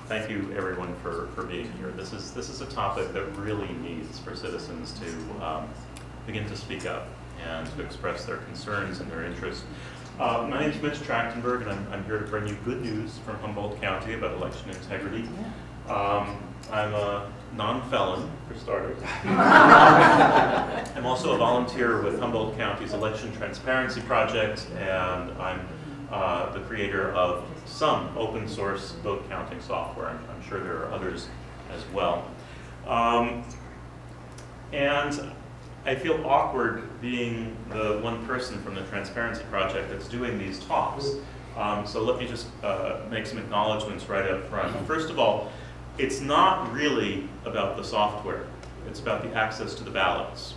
thank you everyone for being here. This is a topic that really needs for citizens to begin to speak up and to express their concerns and their interests. My name is Mitch and I'm here to bring you good news from Humboldt County about election integrity. I'm a non-felon, for starters. I'm also a volunteer with Humboldt County's Election Transparency Project, and I'm the creator of some open source vote counting software. I'm sure there are others as well. And I feel awkward being the one person from the Transparency Project that's doing these talks. So let me just make some acknowledgments right up front. First of all, it's not really about the software. It's about the access to the ballots.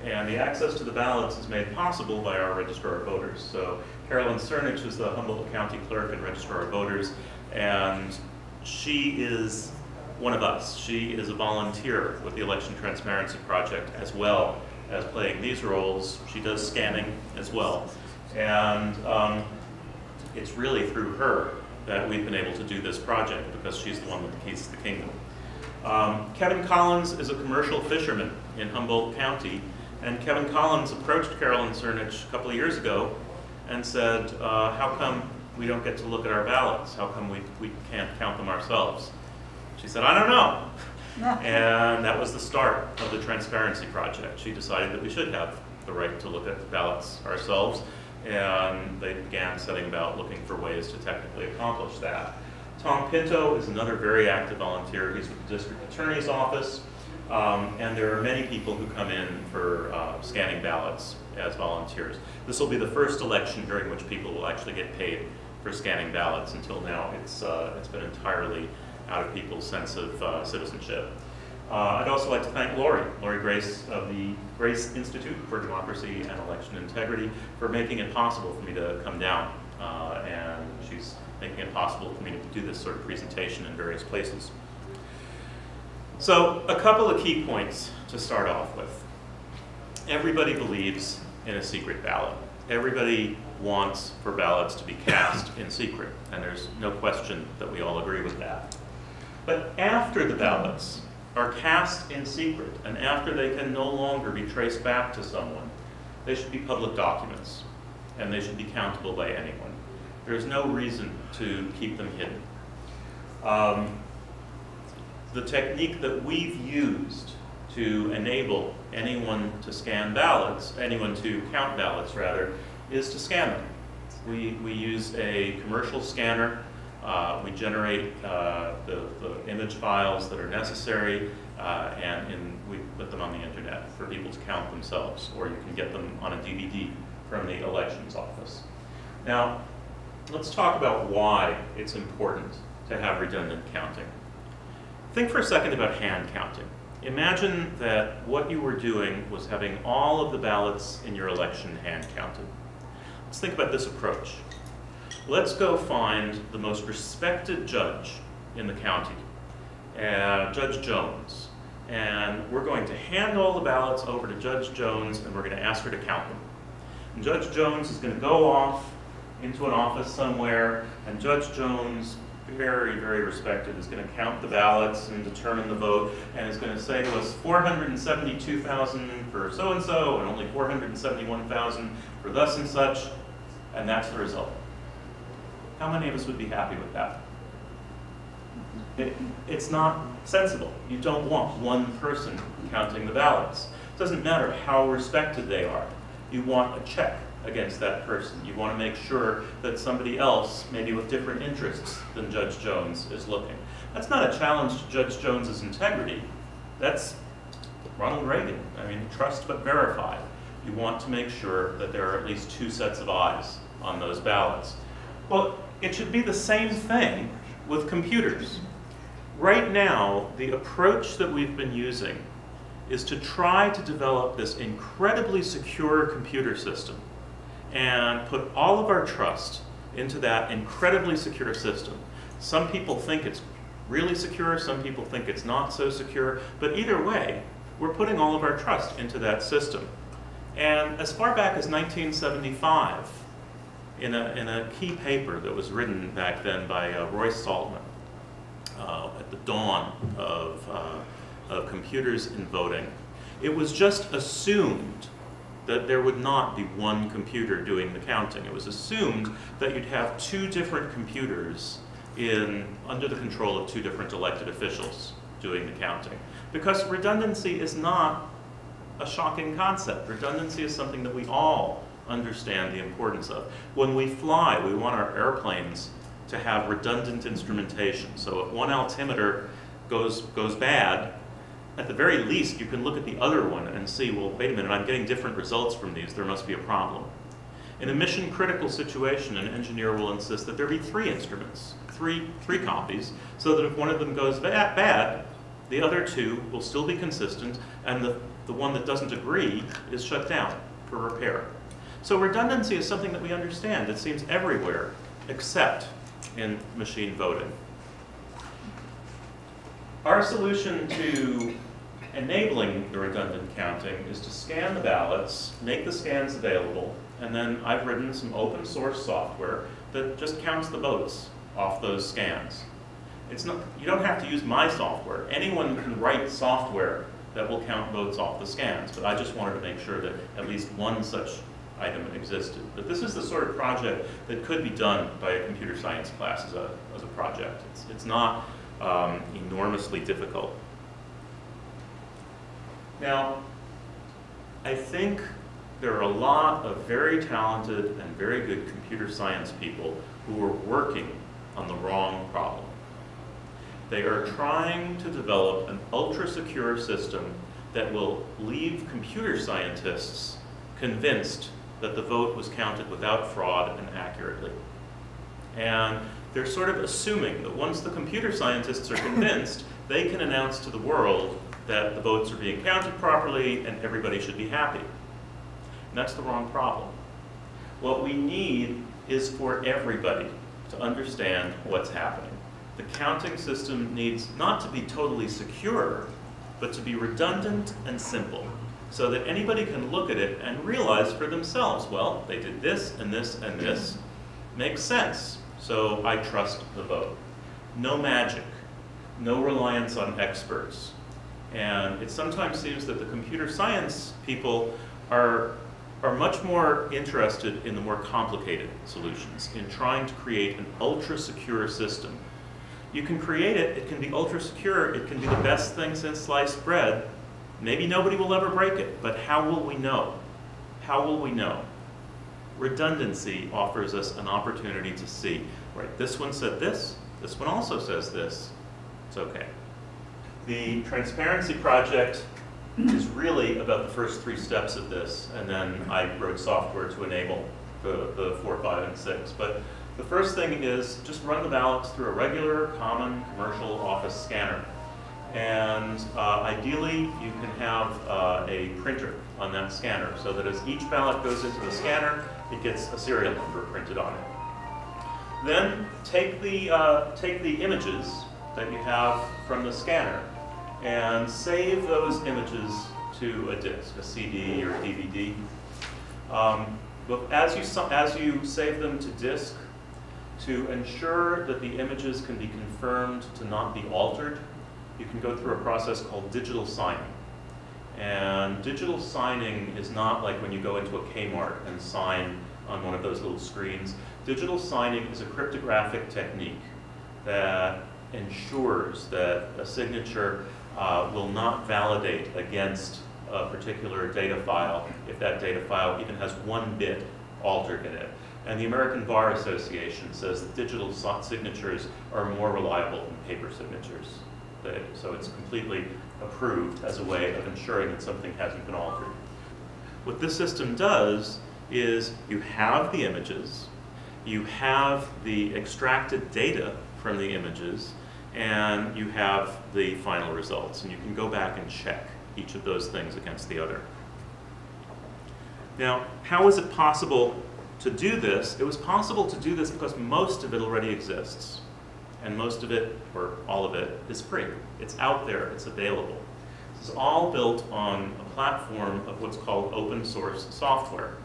And the access to the ballots is made possible by our Registrar of Voters. So Carolyn Cernich is the Humboldt County Clerk and Registrar of Voters, and she is one of us. She is a volunteer with the Election Transparency Project as well as playing these roles. She does scanning as well. And it's really through her that we've been able to do this project, because she's the one with the keys to the kingdom. Kevin Collins is a commercial fisherman in Humboldt County, and Kevin Collins approached Carolyn Cernich a couple of years ago and said, how come we don't get to look at our ballots? How come we can't count them ourselves? She said, I don't know. And that was the start of the Transparency Project. She decided that we should have the right to look at the ballots ourselves, and they began setting about looking for ways to technically accomplish that. Tom Pinto is another very active volunteer. He's with the District Attorney's Office, and there are many people who come in for scanning ballots as volunteers. This will be the first election during which people will actually get paid for scanning ballots. Until now, it's been entirely out of people's sense of citizenship. I'd also like to thank Lori Grace of the Grace Institute for Democracy and Election Integrity for making it possible for me to come down, and she's making it possible for me to do this sort of presentation in various places. So a couple of key points to start off with. Everybody believes in a secret ballot. Everybody wants for ballots to be cast in secret, and there's no question that we all agree with that. But after the ballots are cast in secret, and after they can no longer be traced back to someone, they should be public documents, and they should be countable by anyone. There's no reason to keep them hidden. The technique that we've used to enable anyone to scan ballots, anyone to count ballots rather, is to scan them. We use a commercial scanner. We generate the image files that are necessary, and we put them on the internet for people to count themselves, or you can get them on a DVD from the elections office. Now, let's talk about why it's important to have redundant counting. Think for a second about hand counting. Imagine that what you were doing was having all of the ballots in your election hand counted. Let's think about this approach. Let's go find the most respected judge in the county, Judge Jones. And we're going to hand all the ballots over to Judge Jones, and we're going to ask her to count them. And Judge Jones is going to go off into an office somewhere, and Judge Jones, very, very respected, is going to count the ballots and determine the vote, and is going to say to us 472,000 for so-and-so, and only 471,000 for thus and such, and that's the result. How many of us would be happy with that? It's not sensible. You don't want one person counting the ballots. It doesn't matter how respected they are. You want a check against that person. You want to make sure that somebody else, maybe with different interests than Judge Jones, is looking. That's not a challenge to Judge Jones's integrity. That's Ronald Reagan. I mean, trust but verify. You want to make sure that there are at least two sets of eyes on those ballots. Well, it should be the same thing with computers. Right now, the approach that we've been using is to try to develop this incredibly secure computer system and put all of our trust into that incredibly secure system. Some people think it's really secure, some people think it's not so secure, but either way, we're putting all of our trust into that system. And as far back as 1975, in a key paper that was written back then by Roy Saltman, at the dawn of computers in voting, it was just assumed that there would not be one computer doing the counting. It was assumed that you'd have two different computers under the control of two different elected officials doing the counting. Because redundancy is not a shocking concept. Redundancy is something that we all understand the importance of. When we fly, we want our airplanes to have redundant instrumentation. So if one altimeter goes bad, at the very least, you can look at the other one and see, well, wait a minute, I'm getting different results from these. There must be a problem. In a mission-critical situation, an engineer will insist that there be three instruments, three copies, so that if one of them goes bad, the other two will still be consistent, and the one that doesn't agree is shut down for repair. So redundancy is something that we understand. It seems everywhere, except in machine voting. Our solution to enabling the redundant counting is to scan the ballots, make the scans available, and then I've written some open source software that just counts the votes off those scans. You don't have to use my software. Anyone can write software that will count votes off the scans, but I just wanted to make sure that at least one such item existed. But this is the sort of project that could be done by a computer science class as a project. It's not enormously difficult. Now, I think there are a lot of very talented and very good computer science people who are working on the wrong problem. They are trying to develop an ultra-secure system that will leave computer scientists convinced that the vote was counted without fraud and accurately. And they're sort of assuming that once the computer scientists are convinced, they can announce to the world that the votes are being counted properly and everybody should be happy. And that's the wrong problem. What we need is for everybody to understand what's happening. The counting system needs not to be totally secure, but to be redundant and simple, so that anybody can look at it and realize for themselves, well, they did this and this and this. Makes sense, so I trust the vote. No magic, no reliance on experts. And it sometimes seems that the computer science people are much more interested in the more complicated solutions, in trying to create an ultra-secure system. You can create it, it can be ultra-secure, it can be the best thing since sliced bread. Maybe nobody will ever break it, but how will we know? How will we know? Redundancy offers us an opportunity to see, right, this one said this one also says this. It's okay. The transparency project is really about the first three steps of this, and then I wrote software to enable the 4, 5, and 6. But the first thing is just run the ballots through a regular, common, commercial office scanner. And ideally, you can have a printer on that scanner, so that as each ballot goes into the scanner, it gets a serial number printed on it. Then take the images that you have from the scanner and save those images to a disk, a CD or DVD. But as you save them to disk, to ensure that the images can be confirmed to not be altered, you can go through a process called digital signing. And digital signing is not like when you go into a Kmart and sign on one of those little screens. Digital signing is a cryptographic technique that ensures that a signature will not validate against a particular data file if that data file even has one bit altered in it. And the American Bar Association says that digital signatures are more reliable than paper signatures. So it's completely approved as a way of ensuring that something hasn't been altered. What this system does is you have the images, you have the extracted data from the images, and you have the final results. And you can go back and check each of those things against the other. Now, how is it possible to do this? It was possible to do this because most of it already exists. And most of it, or all of it, is free. It's out there, it's available. This is all built on a platform of what's called open source software.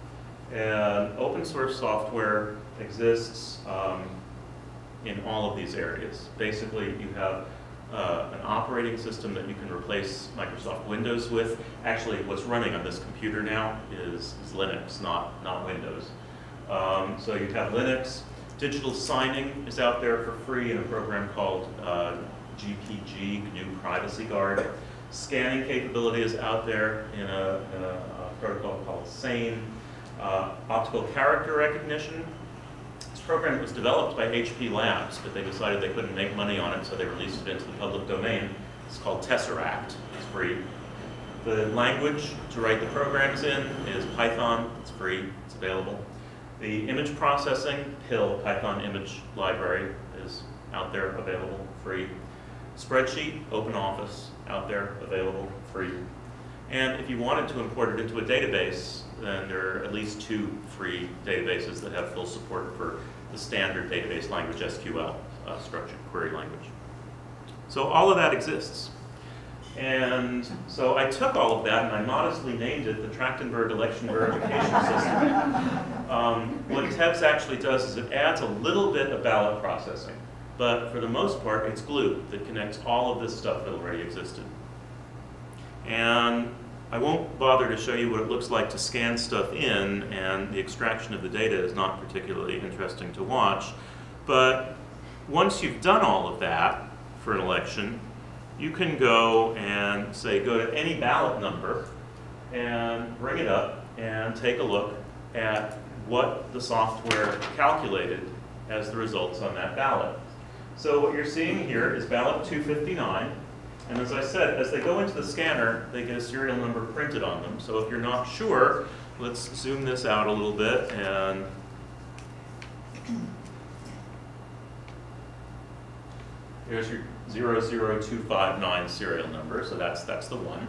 And open source software exists in all of these areas. Basically, you have an operating system that you can replace Microsoft Windows with. Actually, what's running on this computer now is Linux, not Windows. So you have Linux. Digital signing is out there for free in a program called GPG, GNU Privacy Guard. Scanning capability is out there in a protocol called SANE. Optical character recognition. This program was developed by HP Labs, but they decided they couldn't make money on it, so they released it into the public domain. It's called Tesseract. It's free. The language to write the programs in is Python. It's free. It's available. The image processing, PIL, Python Image Library, is out there, available, free. Spreadsheet, OpenOffice, out there, available, free. And if you wanted to import it into a database, then there are at least 2 free databases that have full support for the standard database language, SQL, structured query language. So all of that exists. And so I took all of that and I modestly named it the Trachtenberg Election Verification System. What TEBS actually does is it adds a little bit of ballot processing, but for the most part it's glue that connects all of this stuff that already existed. And I won't bother to show you what it looks like to scan stuff in, and the extraction of the data is not particularly interesting to watch. But once you've done all of that for an election, you can go and say, go to any ballot number and bring it up and take a look at what the software calculated as the results on that ballot. So what you're seeing here is ballot 259. And as I said, as they go into the scanner, they get a serial number printed on them. So if you're not sure, let's zoom this out a little bit. And here's your 00259 serial number. So that's the one.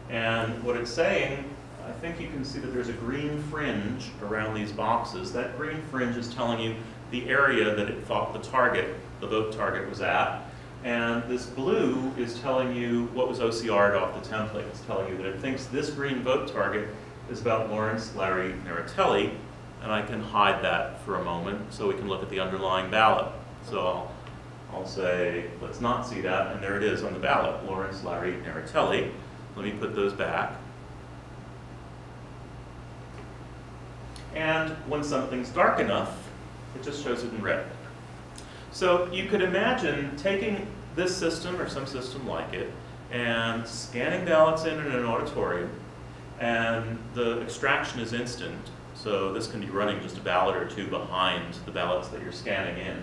And what it's saying, I think you can see that there's a green fringe around these boxes. That green fringe is telling you the area that it thought the target, the vote target, was at. And this blue is telling you what was OCR'd off the template. It's telling you that it thinks this green vote target is about Lawrence Larry Naratelli, and I can hide that for a moment so we can look at the underlying ballot. So I'll say, let's not see that, and there it is on the ballot, Lawrence Larry Naratelli. Let me put those back. And when something's dark enough, it just shows it in red. So you could imagine taking this system or some system like it and scanning ballots in an auditorium, and the extraction is instant. So this can be running just a ballot or 2 behind the ballots that you're scanning in.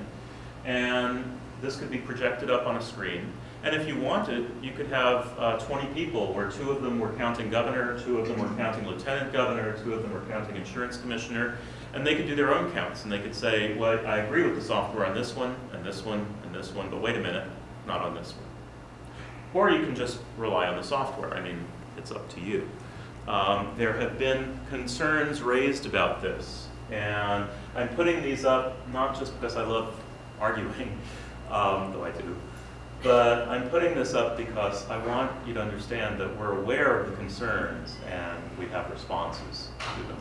And this could be projected up on a screen. And if you wanted, you could have 20 people where 2 of them were counting governor, 2 of them were counting lieutenant governor, 2 of them were counting insurance commissioner. And they could do their own counts, and they could say, well, I agree with the software on this one, and this one, and this one, but wait a minute, not on this one. Or you can just rely on the software. I mean, it's up to you. There have been concerns raised about this, and I'm putting these up not just because I love arguing, though I do, but I'm putting this up because I want you to understand that we're aware of the concerns and we have responses to them.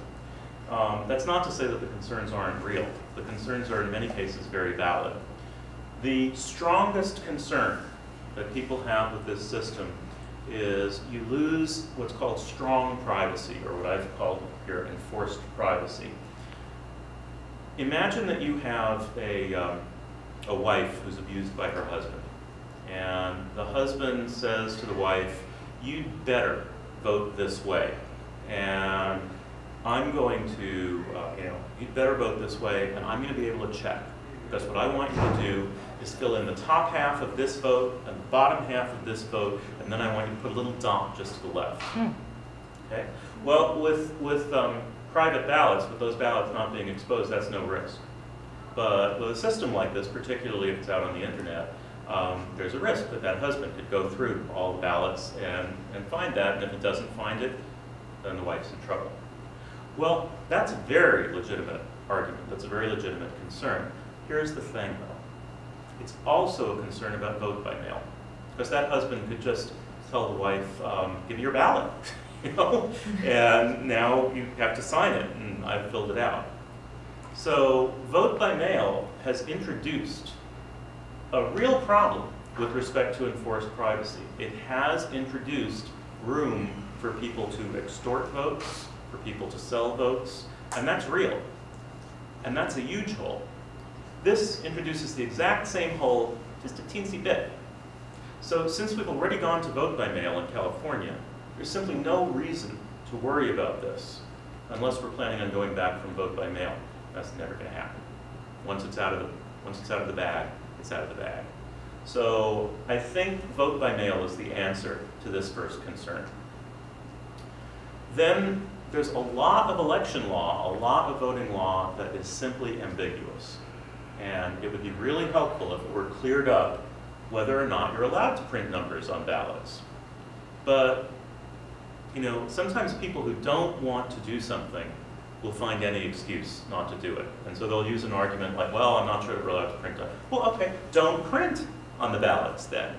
That's not to say that the concerns aren't real. The concerns are in many cases very valid. The strongest concern that people have with this system is you lose what's called strong privacy, or what I've called here enforced privacy. Imagine that you have a wife who's abused by her husband, and the husband says to the wife, "You'd better vote this way, and I'm going to, you'd better vote this way, and I'm going to be able to check. Because what I want you to do is fill in the top half of this vote and the bottom half of this vote, and then I want you to put a little dot just to the left." Okay? Well, with private ballots, with those ballots not being exposed, that's no risk. But with a system like this, particularly if it's out on the internet, there's a risk that that husband could go through all the ballots and find that, and if it doesn't find it, then the wife's in trouble. Well, that's a very legitimate argument. That's a very legitimate concern. Here's the thing, though. It's also a concern about vote by mail. Because that husband could just tell the wife, "Give me your ballot," and now you have to sign it, and I've filled it out. So vote by mail has introduced a real problem with respect to enforced privacy. It has introduced room for people to extort votes, for people to sell votes, and that's real. And that's a huge hole. This introduces the exact same hole, just a teensy bit. So since we've already gone to vote by mail in California, there's simply no reason to worry about this unless we're planning on going back from vote by mail. That's never going to happen. Once it's out of the bag, it's out of the bag. So I think vote by mail is the answer to this first concern. Then there's a lot of election law, a lot of voting law that is simply ambiguous. And it would be really helpful if it were cleared up whether or not you're allowed to print numbers on ballots. But, you know, sometimes people who don't want to do something will find any excuse not to do it. And so they'll use an argument like, well, I'm not sure we're allowed to print on. Well, okay, don't print on the ballots then.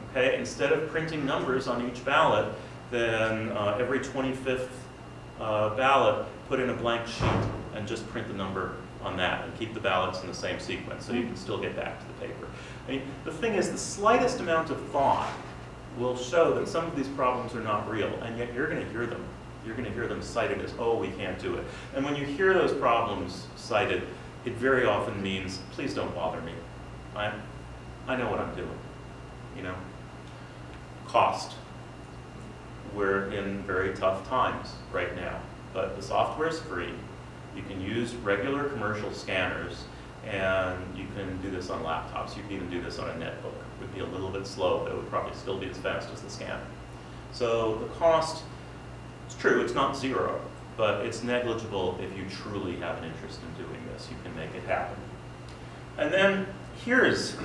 Okay, instead of printing numbers on each ballot, then every 25th ballot, put in a blank sheet and just print the number on that and keep the ballots in the same sequence so you can still get back to the paper. I mean, the thing is, the slightest amount of thought will show that some of these problems are not real, and yet you're going to hear them. You're going to hear them cited as, oh, we can't do it. And when you hear those problems cited, it very often means, please don't bother me. I know what I'm doing, you know. Cost. We're in very tough times right now, but the software is free. You can use regular commercial scanners, and you can do this on laptops. You can even do this on a netbook. It would be a little bit slow, but it would probably still be as fast as the scanner. So the cost, it's true, it's not zero, but it's negligible if you truly have an interest in doing this. You can make it happen. And then here's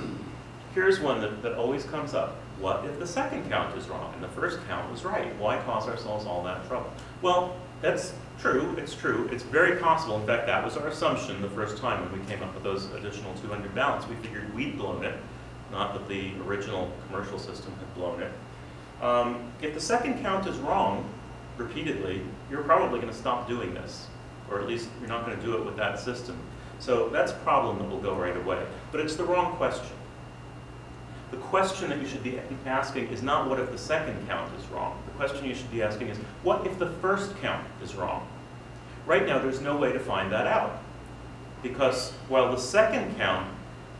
one that always comes up. What if the second count is wrong and the first count was right? Why cause ourselves all that trouble? Well, that's true, it's true. It's very possible. In fact, that was our assumption the first time when we came up with those additional 200 ballots. We figured we'd blown it, not that the original commercial system had blown it. If the second count is wrong, repeatedly, you're probably going to stop doing this, or at least you're not going to do it with that system. So that's a problem that will go right away. But it's the wrong question. The question that you should be asking is not what if the second count is wrong. The question you should be asking is, what if the first count is wrong? Right now, there's no way to find that out. Because while the second count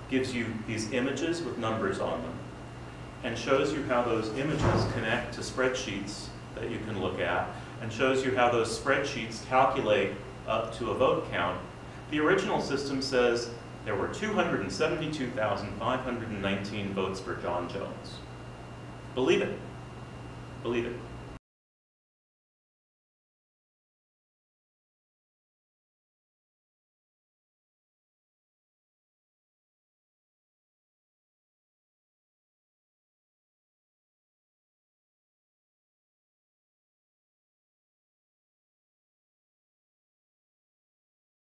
gives you these images with numbers on them, and shows you how those images connect to spreadsheets that you can look at, and shows you how those spreadsheets calculate up to a vote count, the original system says there were 272,519 votes for John Jones. Believe it. Believe it.